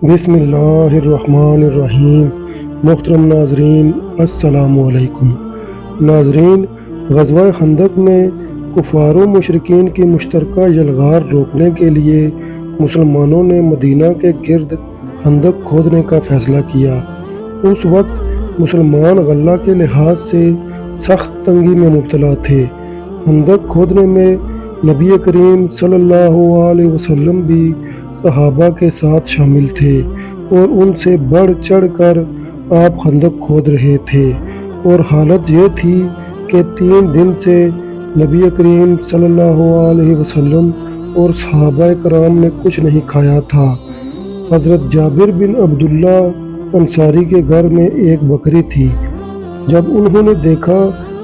बिस्मिल्लाहिर्रहमानिर्रहीम। मोहतरम नाजरीन, अस्सलामु अलैकुम। नाजरीन, ग़ज़वा खंदक में कुफ़ार व मुशरिकीन की मुश्तरका यलगार रोकने के लिए मुसलमानों ने मदीना के गिर्द खंदक खोदने का फ़ैसला किया। उस वक्त मुसलमान गल्ला के लिहाज से सख्त तंगी में मुब्तला थे। खंदक खोदने में नबी करीम सल्लल्लाहु अलैहि वसल्लम भी सहाबा के साथ शामिल थे और उनसे बढ़ चढ़ कर आप खंदक खोद रहे थे। और हालत ये थी कि 3 दिन से नबी करीम सल्लल्लाहु अलैहि वसल्लम और सहाबा कराम ने कुछ नहीं खाया था। हज़रत जाबिर बिन अब्दुल्ला अंसारी के घर में एक बकरी थी। जब उन्होंने देखा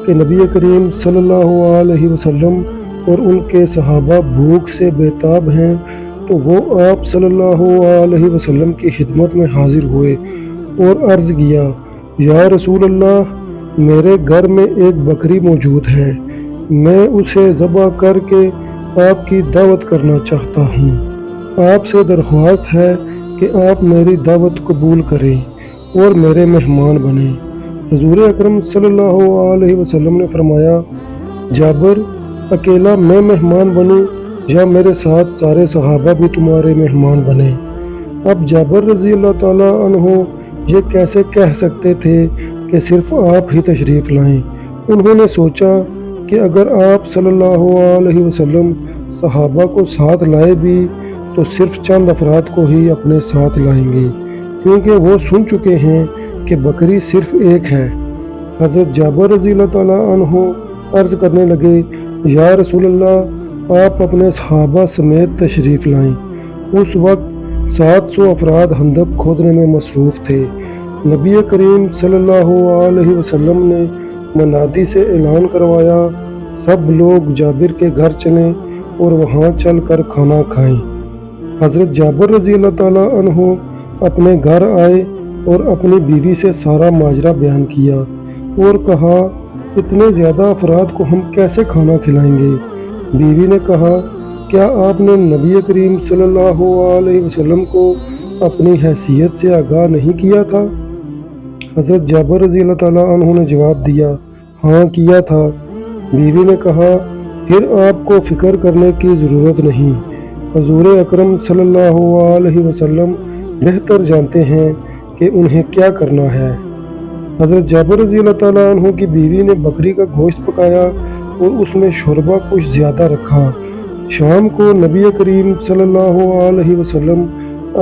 कि नबी करीम सल्लल्लाहु अलैहि वसल्लम और उनके सहाबा भूख से बेताब हैं, तो वो आप सल्लल्लाहु अलैहि वसल्लम की खिदमत में हाजिर हुए और अर्ज़ किया, या रसूल अल्लाह, मेरे घर में एक बकरी मौजूद है, मैं उसे ज़बह करके आपकी दावत करना चाहता हूँ। आपसे दरख्वास्त है कि आप मेरी दावत कबूल करें और मेरे मेहमान बने। हुज़ूर अकरम सल्लल्लाहु अलैहि वसल्लम ने फरमाया, जाबिर, अकेला मैं मेहमान बनूं या मेरे साथ सारे सहाबा भी तुम्हारे मेहमान बने। अब जाबिर रज़ी अल्लाह ताला अन्हो ये कैसे कह सकते थे कि सिर्फ आप ही तशरीफ़ लाएं। उन्होंने सोचा कि अगर आप सल्लल्लाहु अलैहि वसल्लम सहाबा को साथ लाए भी तो सिर्फ चंद अफराद को ही अपने साथ लाएंगे, क्योंकि वो सुन चुके हैं कि बकरी सिर्फ एक है। हज़रत जाबिर रज़ी अल्लाह ताला अन्हो अर्ज़ करने लगे, या रसूल अल्लाह, आप अपने सहाबा समेत तशरीफ़ लाएं। उस वक्त 700 अफराद खंदक खोदने में मसरूफ़ थे। नबी करीम सल्लल्लाहु अलैहि वसल्लम ने मनादी से ऐलान करवाया, सब लोग जाबिर के घर चलें और वहाँ चल कर खाना खाएं। हज़रत जाबिर रज़ी अल्लाह ताला अन्हो अपने घर आए और अपनी बीवी से सारा माजरा बयान किया और कहा, इतने ज़्यादा अफराद को हम कैसे खाना खिलाएंगे। बीवी ने कहा, क्या आपने नबी करीम सल्लल्लाहु अलैहि वसल्लम को अपनी हैसियत से आगाह नहीं किया था। हज़रत जाबिर रज़ी अल्लाह ताला अन्हु ने जवाब दिया, हाँ किया था। बीवी ने कहा, फिर आपको फ़िक्र करने की ज़रूरत नहीं, हुज़ूर अकरम सल्लल्लाहु अलैहि वसल्लम बेहतर जानते हैं कि उन्हें क्या करना है। हज़रत जाबिर रज़ी अल्लाह ताला अन्हु की बीवी ने बकरी का गोश्त पकाया और उसमें शोरबा कुछ ज़्यादा रखा। शाम को नबी करीम सल्लल्लाहु अलैहि वसल्लम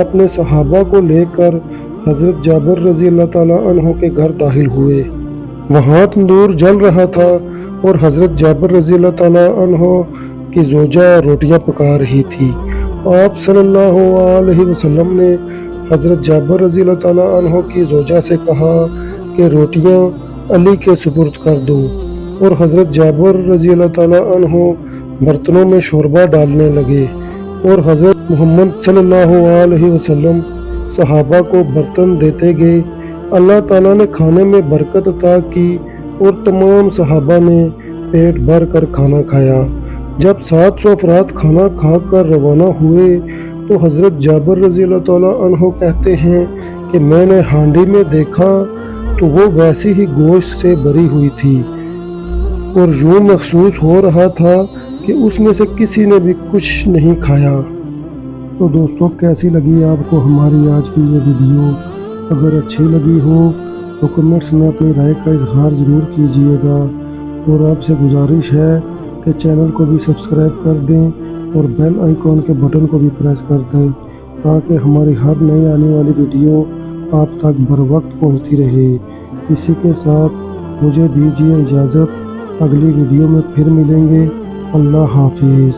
अपने सहाबा को लेकर हज़रत जाबिर रज़ी अल्लाह ताला अन्हु के घर दाखिल हुए। वहाँ तंदूर जल रहा था और हज़रत जाबिर रज़ी अल्लाह ताला अन्हु की ज़ौजा रोटियाँ पका रही थी। आप सल्लल्लाहु अलैहि वसल्लम ने हज़रत जाबिर रज़ी अल्लाह ताला अन्हु की ज़ौजा से कहा कि रोटियाँ अली के सुपुर्द कर दो, और हज़रत जाबिर रज़ी अल्लाह ताला अन्हु बर्तनों में शोरबा डालने लगे और हज़रत मोहम्मद सल्लल्लाहु अलैहि वसल्लम सहाबा को बर्तन देते गए। अल्लाह ताला ने खाने में बरकत अता की और तमाम सहाबा ने पेट भर कर खाना खाया। जब 700 अफराद खाना खाकर रवाना हुए तो हज़रत जाबिर रज़ी अल्लाह ताला अन्हु कहते हैं कि मैंने हांडी में देखा तो वो वैसी ही गोश्त से भरी हुई थी और यूँ महसूस हो रहा था कि उसमें से किसी ने भी कुछ नहीं खाया। तो दोस्तों, कैसी लगी आपको हमारी आज की ये वीडियो? अगर अच्छी लगी हो तो कमेंट्स में अपनी राय का इजहार ज़रूर कीजिएगा और आपसे गुजारिश है कि चैनल को भी सब्सक्राइब कर दें और बेल आइकॉन के बटन को भी प्रेस कर दें, ताकि हमारी हर नई आने वाली वीडियो आप तक बर वक्त पहुँचती रहे। इसी के साथ मुझे दीजिए इजाज़त, अगली वीडियो में फिर मिलेंगे। अल्लाह हाफिज़।